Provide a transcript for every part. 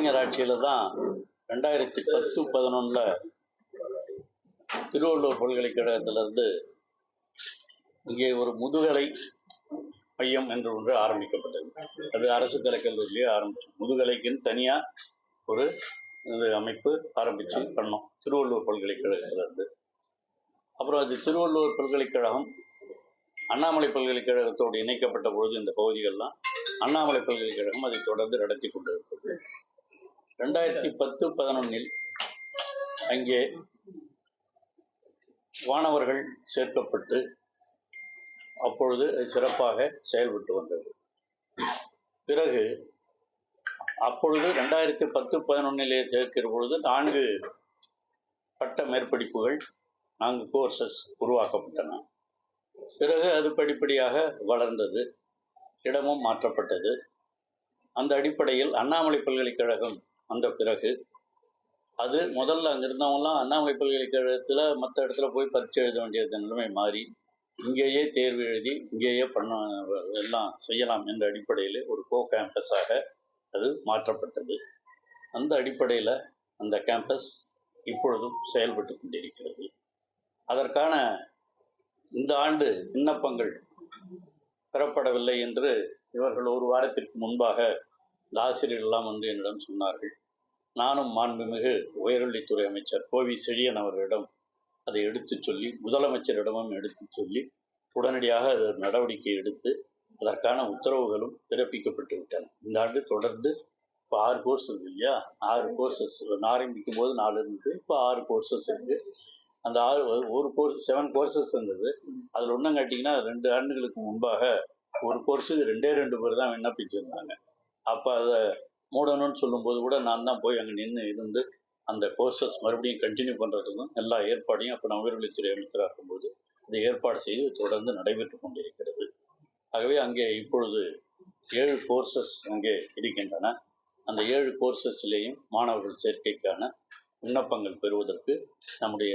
கலைஞர் ஆட்சியில் தான் 2010-11 திருவள்ளூர் பல்கலைக்கழகத்திலிருந்து இங்கே ஒரு முதுகலை மையம் என்று ஒன்று ஆரம்பிக்கப்பட்டது. அது அரசு கலைக்கல்லூரிலேயே ஆரம்பிச்சு முதுகலைக்குன்னு தனியாக ஒரு அமைப்பு ஆரம்பித்து பண்ணோம் திருவள்ளூர் பல்கலைக்கழகத்திலிருந்து. அப்புறம் அது திருவள்ளூர் பல்கலைக்கழகம் அண்ணாமலை பல்கலைக்கழகத்தோடு இணைக்கப்பட்ட பொழுது இந்த பகுதிகள்லாம் அண்ணாமலை பல்கலைக்கழகம் அதை தொடர்ந்து நடத்தி கொண்டிருந்தது. 2010-11 அங்கே மாணவர்கள் சேர்க்கப்பட்டு அப்பொழுது சிறப்பாக செயல்பட்டு வந்தது. பிறகு அப்பொழுது 2010-11 சேர்க்கிற பொழுது 4 பட்ட மேற்படிப்புகள் 4 கோர்சஸ் உருவாக்கப்பட்டன. பிறகு அது படிப்படியாக வளர்ந்தது, இடமும் மாற்றப்பட்டது. அந்த அடிப்படையில் அண்ணாமலை பல்கலைக்கழகம் வந்த பிறகு அது முதல்ல அங்கே இருந்தவங்களாம் அண்ணாமலை பல்கலைக்கழகத்தில் மற்ற இடத்துல போய் பரீட்சை எழுத வேண்டிய நிலைமை மாறி இங்கேயே தேர்வு எழுதி இங்கேயே எல்லாம் செய்யலாம் என்ற அடிப்படையில் ஒரு கேம்பஸாக அது மாற்றப்பட்டது. அந்த அடிப்படையில் அந்த கேம்பஸ் இப்பொழுதும் செயல்பட்டு கொண்டிருக்கிறது. அதற்கான இந்த ஆண்டு விண்ணப்பங்கள் பெறப்படவில்லை என்று இவர்கள் ஒரு வாரத்திற்கு முன்பாக இந்த ஆசிரியர்கள்லாம் வந்து என்னிடம் சொன்னார்கள். நானும் மாண்புமிகு உயர்கல்வித்துறை அமைச்சர் கோவி செழியன் அவர்களிடம் அதை எடுத்து சொல்லி முதலமைச்சரிடமும் எடுத்து சொல்லி உடனடியாக அது நடவடிக்கை எடுத்து அதற்கான உத்தரவுகளும் பிறப்பிக்கப்பட்டு விட்டன. இந்த ஆண்டு தொடர்ந்து இப்போ 6 கோர்ஸ் இருக்கு இல்லையா, 6 கோர்சஸ் ஆரம்பிக்கும் போது 4 இருந்தது, இப்போ 6 கோர்சஸ் இருக்கு. அந்த 1 கோர்ஸ் 7 கோர்சஸ் இருந்தது. அதில் ஒன்றும் கேட்டிங்கன்னா 2 ஆண்டுகளுக்கு முன்பாக ஒரு கோர்ஸுக்கு 2 பேர் தான் விண்ணப்பிச்சிருந்தாங்க. அப்போ அதை மூடணும்னு சொல்லும்போது கூட நான் தான் போய் அங்கே நின்று இருந்து அந்த கோர்சஸ் மறுபடியும் கண்டினியூ பண்ணுறதுக்கும் எல்லா ஏற்பாடையும் அப்போ நான் உயர்கல்வித்துறை அமைச்சராக இருக்கும்போது இதை ஏற்பாடு செய்து தொடர்ந்து நடைபெற்று கொண்டிருக்கிறது. ஆகவே அங்கே இப்பொழுது 7 கோர்சஸ் அங்கே இருக்கின்றன. அந்த 7 கோர்சஸ்லேயும் மாணவர்கள் சேர்க்கைக்கான விண்ணப்பங்கள் பெறுவதற்கு நம்முடைய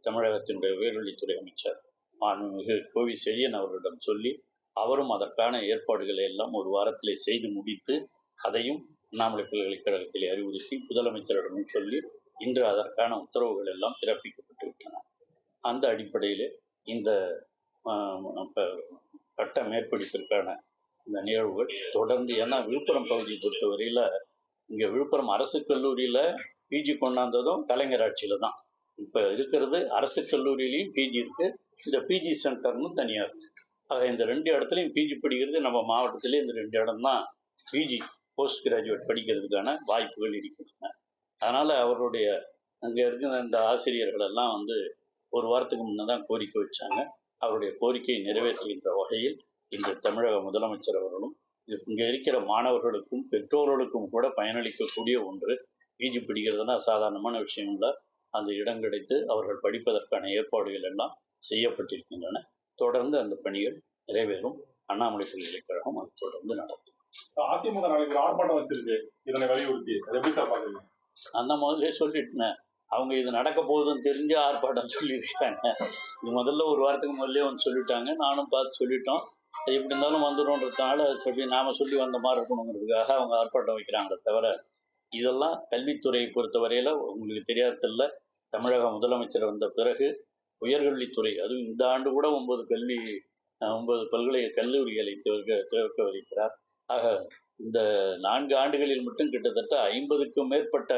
தமிழகத்தினுடைய உயர்கல்வித்துறை அமைச்சர் மாண்புமிகு கோவி செழியன் அவர்களிடம் சொல்லி அவரும் அதற்கான ஏற்பாடுகளை எல்லாம் ஒரு வாரத்திலே செய்து முடித்து அதையும் அண்ணாமலை பல்கலைக்கழகத்திலே அறிவுறுத்தி முதலமைச்சரிடமும் சொல்லி இன்று அதற்கான உத்தரவுகள் எல்லாம் பிறப்பிக்கப்பட்டு விட்டன. அந்த அடிப்படையில் இந்த பட்ட மேற்படிப்பிற்கான இந்த நிகழ்வுகள் தொடர்ந்து, ஏன்னா விழுப்புரம் பகுதியை பொறுத்தவரையில் இங்கே விழுப்புரம் அரசு கல்லூரியில் பிஜி கொண்டாந்ததும் கலைஞர் ஆட்சியில் தான். இப்போ இருக்கிறது அரசு கல்லூரியிலையும் பிஜி இருக்குது, இந்த பிஜி சென்டர்னு தனியாக இருக்குது. ஆக இந்த 2 இடத்துலையும் பிஜி படிக்கிறது நம்ம மாவட்டத்திலே இந்த 2 இடம் தான் பிஜி போஸ்ட் கிராஜுவேட் படிக்கிறதுக்கான வாய்ப்புகள் இருக்கின்றன. அதனால் அவருடைய அங்கே இருக்கிற இந்த ஆசிரியர்கள் எல்லாம் வந்து ஒரு வாரத்துக்கு முன்னே தான் கோரிக்கை வச்சாங்க. அவருடைய கோரிக்கையை நிறைவேற்றுகின்ற வகையில் இந்த தமிழக முதலமைச்சர் அவர்களும் இங்கே இருக்கிற மாணவர்களுக்கும் பெற்றோர்களுக்கும் கூட பயனளிக்கக்கூடிய ஒன்று. பிஜி படிக்கிறதுனா சாதாரணமான விஷயம் இல்லை. அந்த இடம் கிடைத்து அவர்கள் படிப்பதற்கான ஏற்பாடுகள் எல்லாம் செய்யப்பட்டிருக்கின்றன. தொடர்ந்து அந்த பணிகள் நிறைவேறும். அண்ணாமலை பல்கலைக்கழகம் அது தொடர்ந்து நடத்தும். அதிமுக நாளைக்கு ஆர்ப்பாட்டம் வச்சிருக்கு, இதனை வலியுறுத்தி எப்படி சார் பாக்குறீங்க? அந்த முதல்ல சொல்லிட்டேன், அவங்க இது நடக்க போகுதுன்னு தெரிஞ்சு ஆர்ப்பாட்டம் சொல்லியிருக்காங்க. இது முதல்ல ஒரு வாரத்துக்கு முதல்ல வந்து சொல்லிட்டாங்க, நானும் பார்த்து சொல்லிட்டோம். அது எப்படி இருந்தாலும் வந்துடும்ன்றதுனால சொல்லி நாம சொல்லி வந்த மாதிரி இருக்கணுங்கிறதுக்காக அவங்க ஆர்ப்பாட்டம் வைக்கிறாங்களே தவிர இதெல்லாம் கல்வித்துறையை பொறுத்தவரையில் உங்களுக்கு தெரியாததில்ல. தமிழக முதலமைச்சர் வந்த பிறகு உயர்கல்வித்துறை, அதுவும் இந்த ஆண்டு கூட 9 கல்லூரிகளை திறக்க வைக்கிறார். ஆக இந்த 4 ஆண்டுகளில் மட்டும் கிட்டத்தட்ட 50க்கும் மேற்பட்ட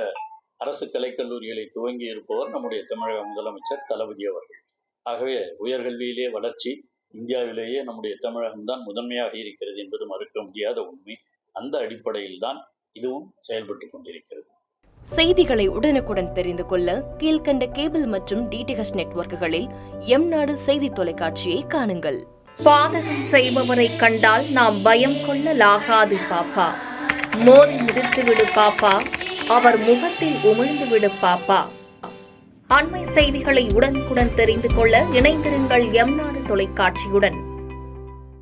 அரசு கலைக்கல்லூரிகளை துவங்கி இருப்பவர் நம்முடைய தமிழக முதலமைச்சர் தளபதி அவர்கள். ஆகவே உயர்கல்வியிலே வளர்ச்சி இந்தியாவிலேயே நம்முடைய தமிழகம்தான் முதன்மையாக இருக்கிறது என்பது மறுக்க முடியாத உண்மை. அந்த அடிப்படையில் தான் இதுவும் செயல்பட்டு கொண்டிருக்கிறது. செய்திகளை உடனுக்குடன் தெரிந்து கொள்ள கீழ்கண்ட கேபிள் மற்றும் டிடிஹெச் நெட்வொர்க்குகளில் எம்நாடு செய்தி தொலைக்காட்சியை காணுங்கள். பாதகம் செய்பவரை கண்டால் நாம் பயம் கொள்ளலாகாது பாப்பா. மோதி மிதித்து விடு பாப்பா, அவர் முகத்தில் உமிழ்ந்து விடு பாப்பா. அண்மை செய்திகளை உடனுக்குடன் தெரிந்து கொள்ள இணைந்திருங்கள் எம்நாடு தொலைக்காட்சியுடன்.